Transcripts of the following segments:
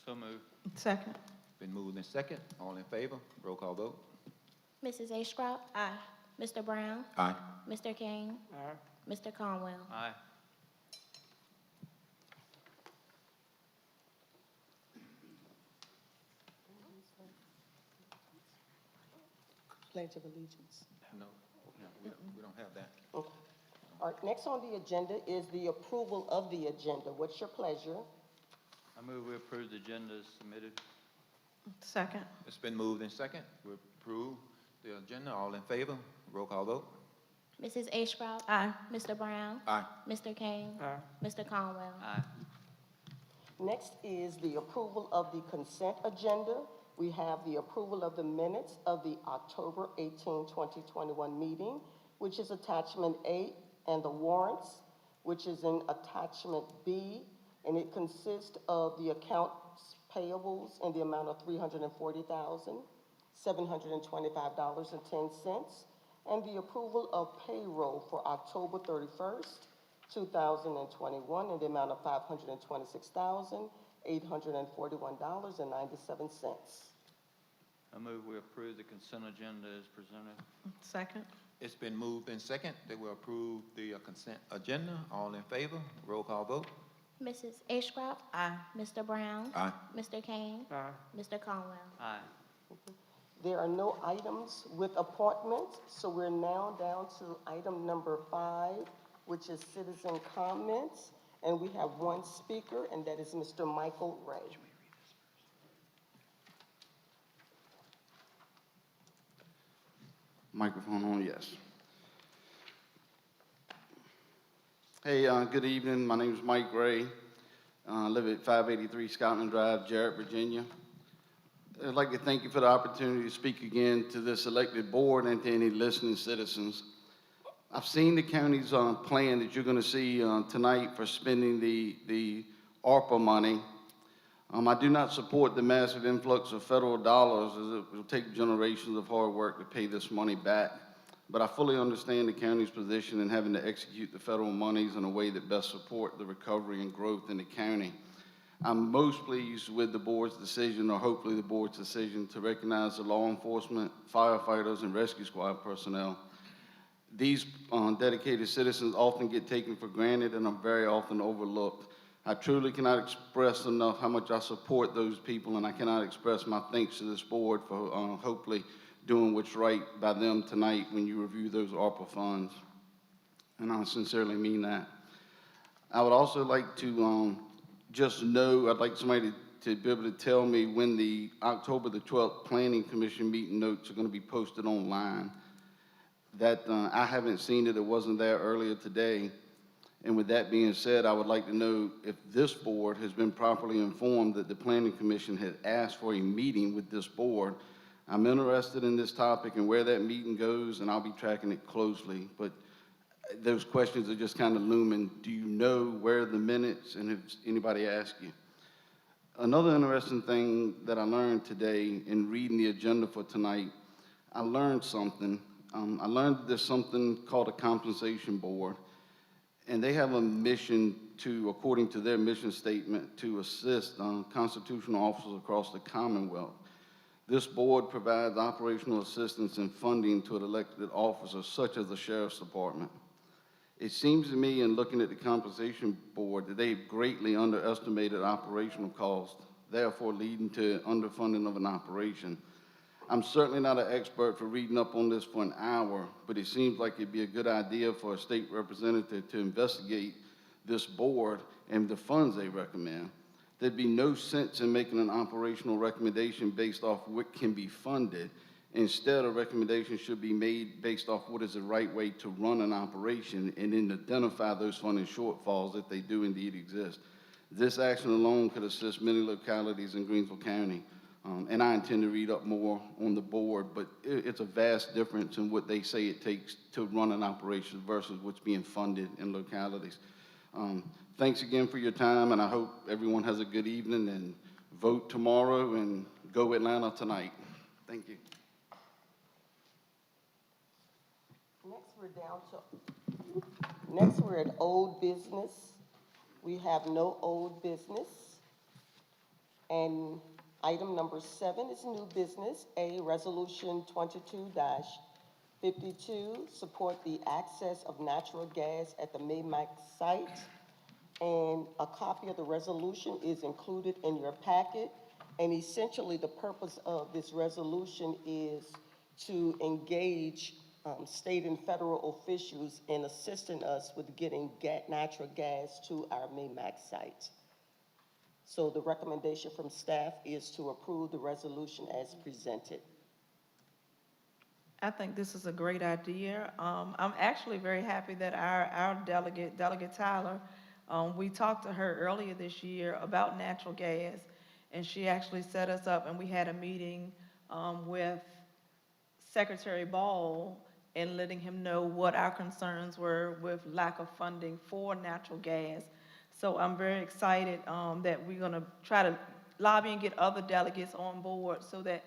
So moved. Second. Been moved in second. All in favor? Roll call vote. Mrs. Ashcroft? Aye. Mr. Brown? Aye. Mr. King? Aye. Mr. Conwell? Aye. Pledge of Allegiance. No, we don't have that. Okay. All right, next on the agenda is the approval of the agenda. What's your pleasure? I move we approve the agenda as submitted. Second. It's been moved in second. We approve the agenda. All in favor? Roll call vote. Mrs. Ashcroft? Aye. Mr. Brown? Aye. Mr. King? Aye. Mr. Conwell? Aye. Next is the approval of the consent agenda. We have the approval of the minutes of the October 18, 2021 meeting, which is attachment A, and the warrants, which is in attachment B, and it consists of the accounts payables in the amount of $340,725.10, and the approval of payroll for October 31st, 2021 in the amount of $526,841.97. I move we approve the consent agenda as presented. Second. It's been moved in second that we approve the consent agenda. All in favor? Roll call vote. Mrs. Ashcroft? Aye. Mr. Brown? Aye. Mr. King? Aye. Mr. Conwell? Aye. There are no items with appointments, so we're now down to item number 5, which is citizen comments. And we have one speaker, and that is Mr. Michael Ray. Microphone on, yes. Hey, good evening. My name is Mike Ray. I live at 583 Scotland Drive, Jarrett, Virginia. I'd like to thank you for the opportunity to speak again to this elected board and to any listening citizens. I've seen the county's plan that you're going to see tonight for spending the ARPA money. I do not support the massive influx of federal dollars, as it will take generations of hard work to pay this money back. But I fully understand the county's position in having to execute the federal monies in a way that best support the recovery and growth in the county. I'm most pleased with the board's decision, or hopefully the board's decision, to recognize the law enforcement, firefighters, and rescue squad personnel. These dedicated citizens often get taken for granted and are very often overlooked. I truly cannot express enough how much I support those people, and I cannot express my thanks to this board for hopefully doing what's right by them tonight when you review those ARPA funds. And I sincerely mean that. I would also like to just know, I'd like somebody to be able to tell me when the October the 12th Planning Commission meeting notes are going to be posted online. That I haven't seen it wasn't there earlier today. And with that being said, I would like to know if this board has been properly informed that the Planning Commission had asked for a meeting with this board. I'm interested in this topic and where that meeting goes, and I'll be tracking it closely. But those questions are just kind of looming. Do you know where the minutes, and if anybody asked you? Another interesting thing that I learned today in reading the agenda for tonight, I learned something. I learned there's something called a compensation board, and they have a mission to, according to their mission statement, to assist constitutional officers across the Commonwealth. This board provides operational assistance and funding to elected officers, such as the Sheriff's Department. It seems to me, in looking at the compensation board, that they've greatly underestimated operational costs, therefore leading to underfunding of an operation. I'm certainly not an expert for reading up on this for an hour, but it seems like it'd be a good idea for a state representative to investigate this board and the funds they recommend. There'd be no sense in making an operational recommendation based off what can be funded. Instead, a recommendation should be made based off what is the right way to run an operation and then identify those funding shortfalls if they do indeed exist. This action alone could assist many localities in Greensville County. And I intend to read up more on the board, but it's a vast difference in what they say it takes to run an operation versus what's being funded in localities. Thanks again for your time, and I hope everyone has a good evening, and vote tomorrow and go Atlanta tonight. Thank you. Next we're at old business. We have no old business. And item number 7 is new business. A, Resolution 22-52, support the access of natural gas at the Maymac site. And a copy of the resolution is included in your packet. And essentially, the purpose of this resolution is to engage state and federal officials in assisting us with getting natural gas to our Maymac site. So the recommendation from staff is to approve the resolution as presented. I think this is a great idea. I'm actually very happy that our Delegate Tyler, we talked to her earlier this year about natural gas, and she actually set us up, and we had a meeting with Secretary Ball and letting him know what our concerns were with lack of funding for natural gas. So I'm very excited that we're gonna try to lobby and get other delegates on board so that,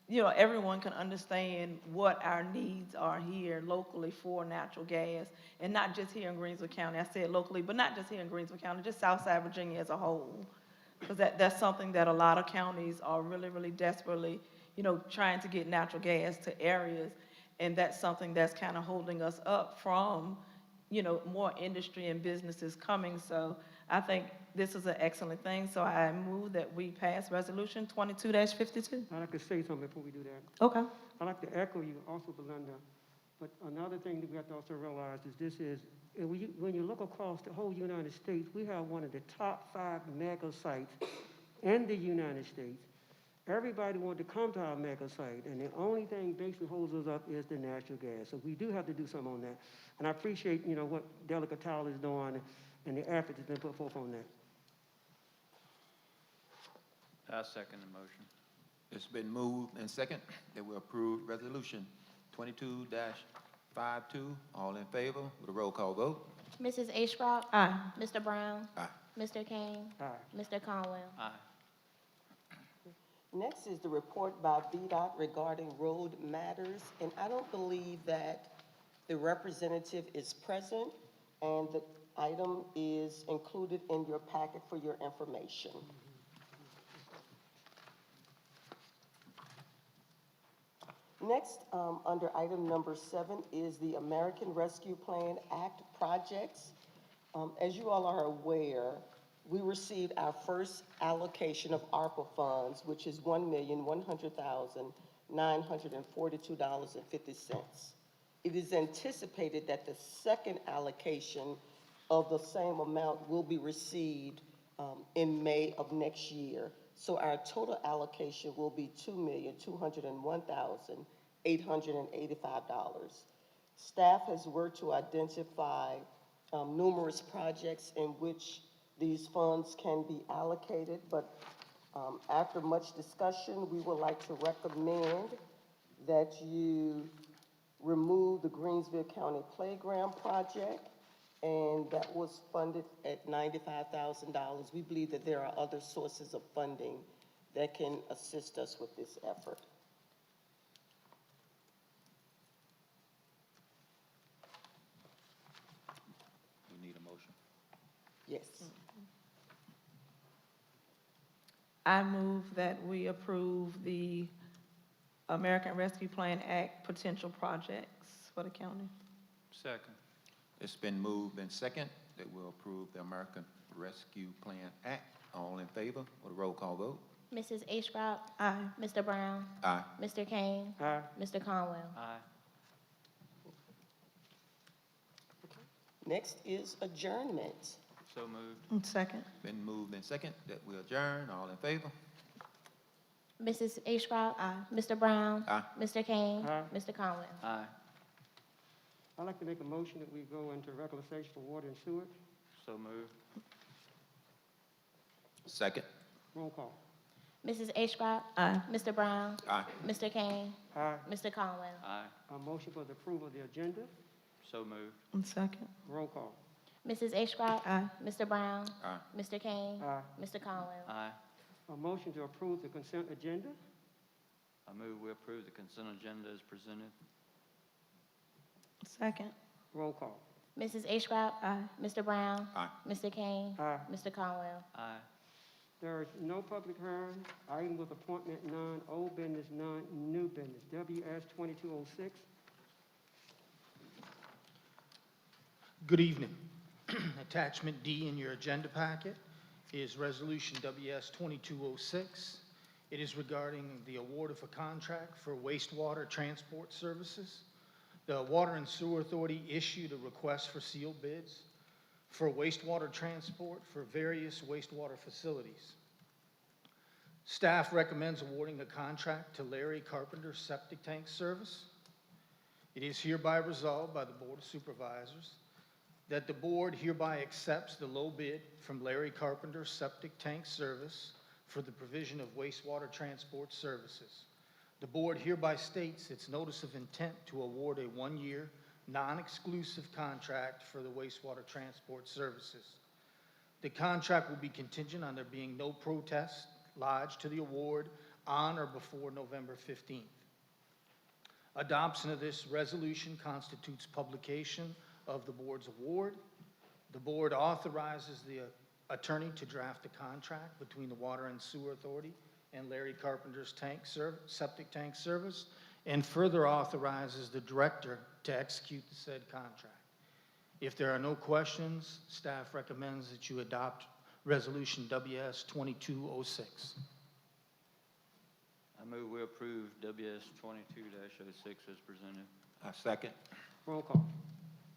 you know, everyone can understand what our needs are here locally for natural gas, and not just here in Greensville County. I said locally, but not just here in Greensville County, just Southside Virginia as a whole. Because that's something that a lot of counties are really, really desperately, you know, trying to get natural gas to areas. And that's something that's kind of holding us up from, you know, more industry and businesses coming. So I think this is an excellent thing. So I move that we pass resolution 22-52. I'd like to say something before we do that. Okay. I'd like to echo you also, Belinda, but another thing that we have to also realize is when you look across the whole United States, we have one of the top 5 mega sites in the United States. Everybody wants to come to our mega site, and the only thing basically holds us up is the natural gas. So we do have to do something on that. And I appreciate, you know, what Delegate Tyler is doing and the effort that's been put forth on that. I second the motion. It's been moved and second that we approve resolution 22-52. All in favor with a roll call vote? Mrs. Ashcroft? Aye. Mr. Brown? Aye. Mr. Kane? Aye. Mr. Conwell? Aye. Next is the report by VDOT regarding road matters, and I don't believe that the representative is present, and the item is included in your packet for your information. Next, under item number 7 is the American Rescue Plan Act projects. As you all are aware, we received our first allocation of ARPA funds, which is $1,100,942.50. It is anticipated that the second allocation of the same amount will be received in May of next year. So our total allocation will be $2,201,885. Staff has worked to identify numerous projects in which these funds can be allocated, but after much discussion, we would like to recommend that you remove the Greensville County Playground Project, and that was funded at $95,000. We believe that there are other sources of funding that can assist us with this effort. We need a motion. Yes. I move that we approve the American Rescue Plan Act potential projects for the county. Second. It's been moved and second that we'll approve the American Rescue Plan Act. All in favor with a roll call vote? Mrs. Ashcroft? Aye. Mr. Brown? Aye. Mr. Kane? Aye. Mr. Conwell? Aye. Next is adjournment. So moved. Second. Been moved and second that we adjourn. All in favor? Mrs. Ashcroft? Aye. Mr. Brown? Aye. Mr. Kane? Aye. Mr. Conwell? Aye. I'd like to make a motion that we go into regular session for water and sewer. So moved. Second. Roll call. Mrs. Ashcroft? Aye. Mr. Brown? Aye. Mr. Kane? Aye. Mr. Conwell? Aye. A motion for the approval of the agenda. So moved. Second. Roll call. Mrs. Ashcroft? Aye. Mr. Brown? Aye. Mr. Kane? Aye. Mr. Conwell? Aye. A motion to approve the consent agenda. I move we approve the consent agenda as presented. Second. Roll call. Mrs. Ashcroft? Aye. Mr. Brown? Aye. Mr. Kane? Aye. Mr. Conwell? Aye. There is no public hearing. Item with appointment none, old business none, new business. WS 2206. Good evening. Attachment D in your agenda packet is Resolution WS 2206. It is regarding the award of a contract for wastewater transport services. The Water and Sewer Authority issued a request for sealed bids for wastewater transport for various wastewater facilities. Staff recommends awarding a contract to Larry Carpenter Septic Tank Service. It is hereby resolved by the Board of Supervisors that the board hereby accepts the low bid from Larry Carpenter Septic Tank Service for the provision of wastewater transport services. The board hereby states its notice of intent to award a one-year, non-exclusive contract for the wastewater transport services. The contract will be contingent on there being no protest lodged to the award on or before November 15th. Adoption of this resolution constitutes publication of the board's award. The board authorizes the attorney to draft a contract between the Water and Sewer Authority and Larry Carpenter's Septic Tank Service, and further authorizes the director to execute the said contract. If there are no questions, staff recommends that you adopt Resolution WS 2206. I move we approve WS 22-06 as presented. I second. Roll call.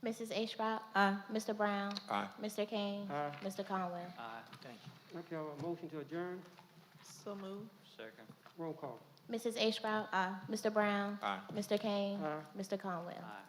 Mrs. A. Schrock. Aye. Mr. Brown. Aye. Mr. Kane. Aye. Mr. Conwell. Aye. Thank you. Okay, a motion to adjourn. So moved. Second. Roll call. Mrs. A. Schrock. Aye. Mr. Brown. Aye. Mr. Kane. Aye. Mr. Conwell. Aye.